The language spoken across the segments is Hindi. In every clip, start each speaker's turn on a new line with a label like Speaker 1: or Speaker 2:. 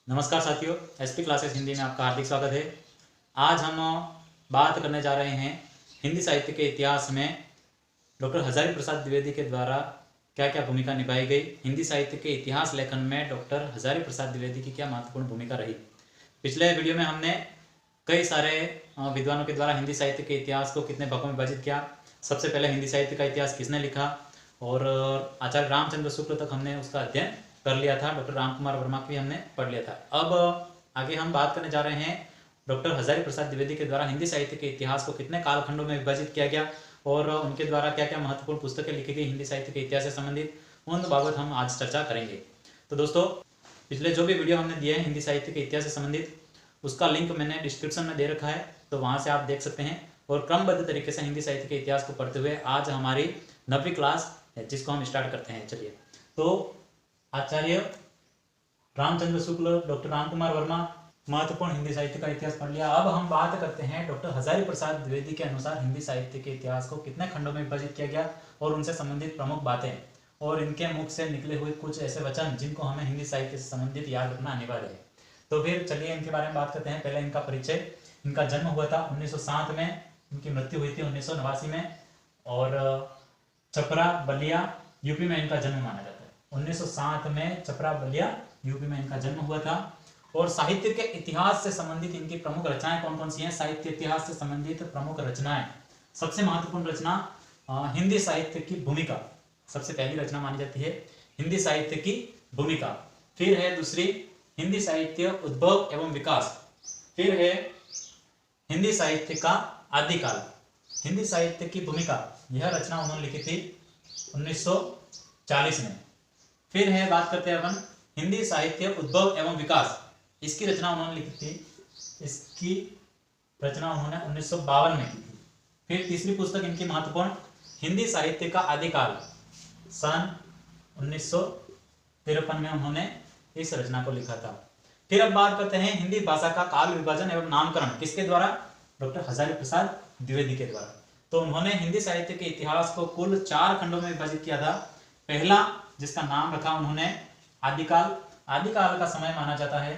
Speaker 1: नमस्कार साथियों, एसपी क्लासेस हिंदी में आपका हार्दिक स्वागत है। आज हम बात करने जा रहे हैं हिंदी साहित्य के इतिहास में डॉक्टर हजारी प्रसाद द्विवेदी के द्वारा क्या क्या भूमिका निभाई गई। हिंदी साहित्य के इतिहास लेखन में डॉक्टर हजारी प्रसाद द्विवेदी की क्या महत्वपूर्ण भूमिका रही। पिछले वीडियो में हमने कई सारे विद्वानों के द्वारा हिंदी साहित्य के इतिहास को कितने भागों में विभाजित किया, सबसे पहले हिंदी साहित्य का इतिहास किसने लिखा, और आचार्य रामचंद्र शुक्ल तक हमने उसका अध्ययन कर लिया था। डॉक्टर राम कुमार वर्मा की भी हमने पढ़ लिया था। अब आगे हम बात करने जा रहे हैं डॉक्टर हजारी प्रसाद द्विवेदी के द्वारा हिंदी साहित्य के इतिहास को कितने कालखंडों में विभाजित किया गया और उनके द्वारा क्या क्या महत्वपूर्ण पुस्तकें लिखी गई हिंदी साहित्य के इतिहास से संबंधित, उन बाबत हम आज चर्चा करेंगे। तो दोस्तों, पिछले जो भी वीडियो हमने दिए हैं हिंदी साहित्य के इतिहास से संबंधित, उसका लिंक मैंने डिस्क्रिप्शन में दे रखा है, तो वहां से आप देख सकते हैं। और क्रमबद्ध तरीके से हिंदी साहित्य के इतिहास को पढ़ते हुए आज हमारी 9वीं क्लास है, जिसको हम स्टार्ट करते हैं। चलिए, तो आचार्य रामचंद्र शुक्ल, डॉक्टर राम कुमार वर्मा, महत्वपूर्ण हिंदी साहित्य का इतिहास पढ़ लिया। अब हम बात करते हैं डॉक्टर हजारी प्रसाद द्विवेदी के अनुसार हिंदी साहित्य के इतिहास को कितने खंडों में विभाजित किया गया और उनसे संबंधित प्रमुख बातें और इनके मुख से निकले हुए कुछ ऐसे वचन जिनको हमें हिंदी साहित्य से संबंधित याद रखना अनिवार्य है। तो फिर चलिए इनके बारे में बात करते हैं। पहले इनका परिचय। इनका जन्म हुआ था 1907 में, इनकी मृत्यु हुई थी 1989 में, और छपरा बलिया यूपी में इनका जन्म माना जाता है। 1907 में छपरा बलिया यूपी में इनका जन्म हुआ था। और साहित्य के इतिहास से संबंधित इनकी प्रमुख रचनाएं कौन कौन सी हैं? साहित्य इतिहास से संबंधित प्रमुख रचनाएं, सबसे महत्वपूर्ण रचना हिंदी साहित्य की भूमिका, सबसे पहली रचना मानी जाती है हिंदी साहित्य की भूमिका। फिर है दूसरी हिंदी साहित्य उद्भव एवं विकास। फिर है हिंदी साहित्य का आदिकाल। हिंदी साहित्य की भूमिका, यह रचना उन्होंने लिखी थी 1940 में। फिर है, बात करते हैं अपन हिंदी साहित्य उद्भव एवं विकास, इसकी रचना उन्होंने लिखी थी, इसकी रचना उन्होंने 1952 में की थी। फिर तीसरी पुस्तक इनकी महत्वपूर्ण हिंदी साहित्य का आदिकाल, सन 1953 में उन्होंने इस रचना को लिखा था। फिर अब बात करते हैं हिंदी भाषा का काल विभाजन एवं नामकरण, किसके द्वारा? डॉक्टर हजारी प्रसाद द्विवेदी के द्वारा। तो उन्होंने हिंदी साहित्य के इतिहास को कुल 4 खंडों में विभाजित किया था। पहला, जिसका नाम रखा उन्होंने आदिकाल। आदिकाल का समय माना जाता है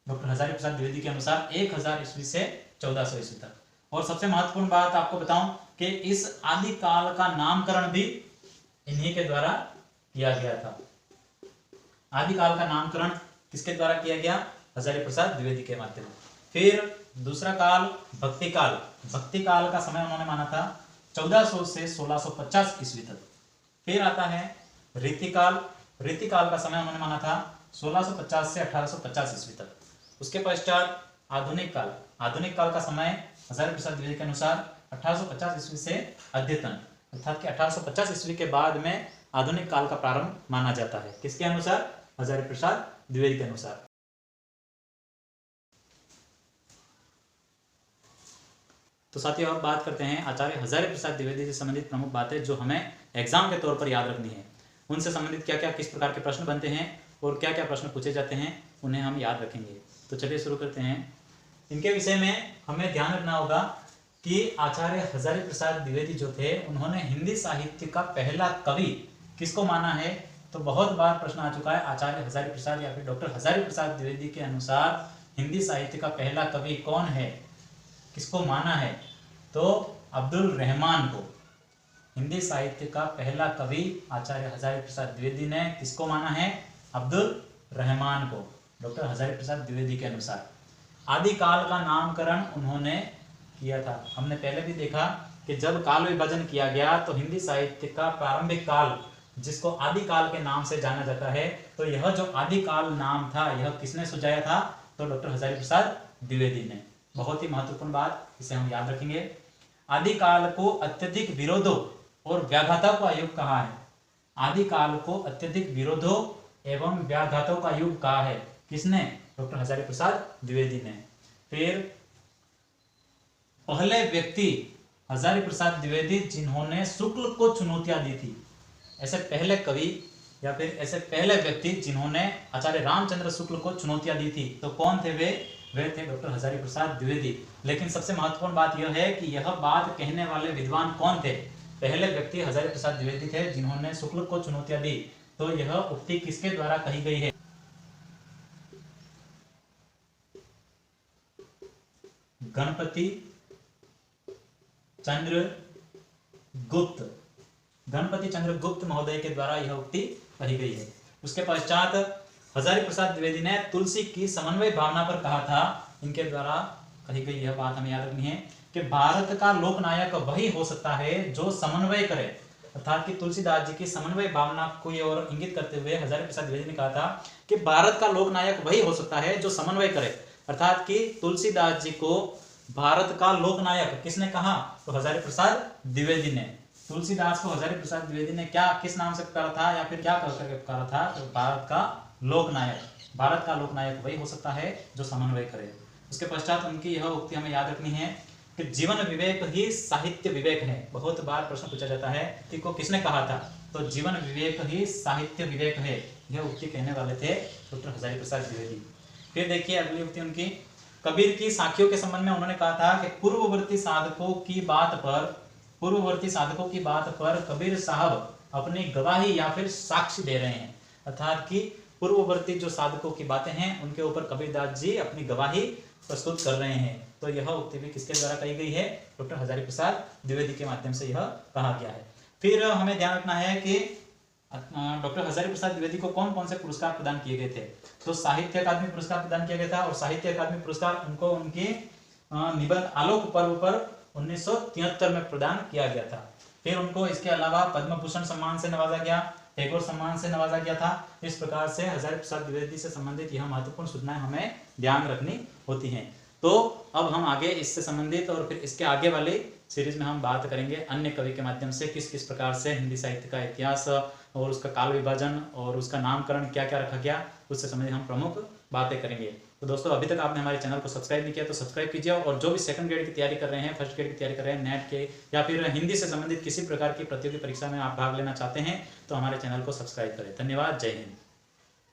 Speaker 1: डॉक्टर हजारी प्रसाद द्विवेदी के अनुसार 1000 ईस्वी से 1400 ईस्वी तक। और सबसे महत्वपूर्ण बात आपको बताऊं कि इस आदिकाल का नामकरण भी इन्हीं के द्वारा किया गया था। आदिकाल का नामकरण किसके द्वारा किया गया? हजारी प्रसाद द्विवेदी के माध्यम। फिर दूसरा काल भक्ति काल। भक्ति काल का समय उन्होंने माना था 1400 से 1650 ईस्वी तक। फिर आता है रीतिकाल। रीतिकाल का समय उन्होंने माना था 1650 से 1850 ईस्वी तक। उसके पश्चात आधुनिक काल। आधुनिक काल का समय हजारी प्रसाद द्विवेदी के अनुसार 1850 ईस्वी से अद्यतन, अर्थात कि 1850 ईस्वी के बाद में आधुनिक काल का प्रारंभ माना जाता है। किसके अनुसार? हजारी प्रसाद द्विवेदी के अनुसार। तो साथियों, अब बात करते हैं आचार्य हजारी प्रसाद द्विवेदी से संबंधित प्रमुख बातें जो हमें एग्जाम के तौर पर याद रखनी है। उनसे संबंधित क्या क्या, किस प्रकार के प्रश्न बनते हैं और क्या क्या प्रश्न पूछे जाते हैं, उन्हें हम याद रखेंगे। तो चलिए शुरू करते हैं। इनके विषय में हमें ध्यान रखना होगा कि आचार्य हजारी प्रसाद द्विवेदी जो थे, उन्होंने हिंदी साहित्य का पहला कवि किसको माना है? तो बहुत बार प्रश्न आ चुका है, आचार्य हजारी प्रसाद या फिर डॉक्टर हजारी प्रसाद द्विवेदी के अनुसार हिंदी साहित्य का पहला कवि कौन है, किसको माना है? तो अब्दुल रहमान को। हिंदी साहित्य का पहला कवि आचार्य हजारी प्रसाद द्विवेदी ने किसको माना है? अब्दुल रहमान को, डॉक्टर हजारी प्रसाद द्विवेदी के अनुसार। आदिकाल का नामकरण उन्होंने किया था। हमने पहले भी देखा कि जब काल विभाजन किया गया तो हिंदी साहित्य का प्रारंभिक काल, जिसको आदिकाल के नाम से जाना जाता है, तो यह जो आदिकाल नाम था, यह किसने सुझाया था? तो डॉक्टर हजारी प्रसाद द्विवेदी ने। बहुत ही महत्वपूर्ण बात, इसे हम याद रखेंगे। आदिकाल को अत्यधिक विरोधों और व्याघातों का युग कहा है। आदिकाल को अत्यधिक विरोधों एवं व्याघातों का युग कहा है। किसने? डॉक्टर हजारी प्रसाद द्विवेदी ने। फिर पहले व्यक्ति हजारी प्रसाद द्विवेदी जिन्होंने शुक्ल को चुनौतियां दी थी। ऐसे पहले कवि या फिर ऐसे पहले व्यक्ति जिन्होंने आचार्य रामचंद्र शुक्ल को चुनौतियां दी थी, तो कौन थे वे थे डॉक्टर हजारी प्रसाद द्विवेदी। लेकिन सबसे महत्वपूर्ण बात यह है कि यह बात कहने वाले विद्वान कौन थे? पहले व्यक्ति हजारी प्रसाद द्विवेदी थे जिन्होंने शुक्ल को चुनौतियां दी। तो यह उक्ति किसके द्वारा कही गई है? गणपति चंद्र गुप्त, गणपति चंद्र गुप्त महोदय के द्वारा यह उक्ति कही गई है। उसके पश्चात हजारी प्रसाद द्विवेदी ने तुलसी की समन्वय भावना पर कहा था। इनके द्वारा कही गई यह बात हमें याद रखनी है कि भारत का लोकनायक वही हो सकता है जो समन्वय करे, अर्थात कि तुलसीदास जी की समन्वय भावना को और इंगित करते हुए हजारी प्रसाद द्विवेदी ने कहा था कि भारत का लोकनायक वही हो सकता है जो समन्वय करे, अर्थात कि तुलसीदास जी को भारत का लोकनायक किसने कहा? तो हजारी प्रसाद द्विवेदी ने। तुलसीदास को हजारी प्रसाद द्विवेदी ने क्या किस नाम से पुकारा था या फिर क्या कर करके पुकारा था? तो भारत का लोकनायक, भारत का लोकनायक वही हो सकता है जो समन्वय करे। उसके पश्चात उनकी यह उक्ति हमें याद रखनी है कि जीवन विवेक ही साहित्य विवेक है। बहुत बार प्रश्न पूछा जाता है कि को किसने कहा था? तो जीवन विवेक ही साहित्य विवेक है, यह उक्ति कहने वाले थे डॉक्टर हजारी प्रसाद द्विवेदी। फिर देखिए अगली उक्ति उनकी, कबीर की साखियों के संबंध में उन्होंने कहा था कि पूर्ववर्ती साधकों की बात पर कबीर साहब अपनी गवाही या फिर साक्ष्य दे रहे हैं, अर्थात कि पूर्ववर्ती जो साधकों की बातें हैं उनके ऊपर कबीरदास जी अपनी गवाही प्रस्तुत कर रहे हैं। तो यह उक्ति भी किसके द्वारा कही गई है? डॉक्टर हजारी प्रसाद द्विवेदी के माध्यम से यह कहा गया है। फिर हमें ध्यान रखना है कि डॉक्टर हजारी प्रसाद द्विवेदी को कौन कौन से पुरस्कार प्रदान किए गए थे? तो साहित्य अकादमी पुरस्कार प्रदान किया गया था, और साहित्य अकादमी पुरस्कार उनको उनके निबंध आलोक पर्व पर 1973 में प्रदान किया गया था। फिर उनको इसके अलावा पद्म भूषण सम्मान से नवाजा गया, टैगोर सम्मान से नवाजा गया था। इस प्रकार से हजारी प्रसाद द्विवेदी से संबंधित यह महत्वपूर्ण सूचनाएं हमें ध्यान रखनी होती हैं। तो अब हम आगे इससे संबंधित और फिर इसके आगे वाले सीरीज में हम बात करेंगे अन्य कवि के माध्यम से किस किस प्रकार से हिंदी साहित्य का इतिहास और उसका काल विभाजन और उसका नामकरण क्या क्या रखा गया, उससे संबंधित हम प्रमुख बातें करेंगे। तो दोस्तों अभी तक आपने हमारे चैनल को सब्सक्राइब नहीं किया तो सब्सक्राइब कीजिए, और जो भी सेकंड ग्रेड की तैयारी कर रहे हैं, फर्स्ट ग्रेड की तैयारी कर रहे हैं, नेट के या फिर हिंदी से संबंधित किसी प्रकार की प्रतियोगी परीक्षा में आप भाग लेना चाहते हैं तो हमारे चैनल को सब्सक्राइब करें। धन्यवाद, जय हिंद।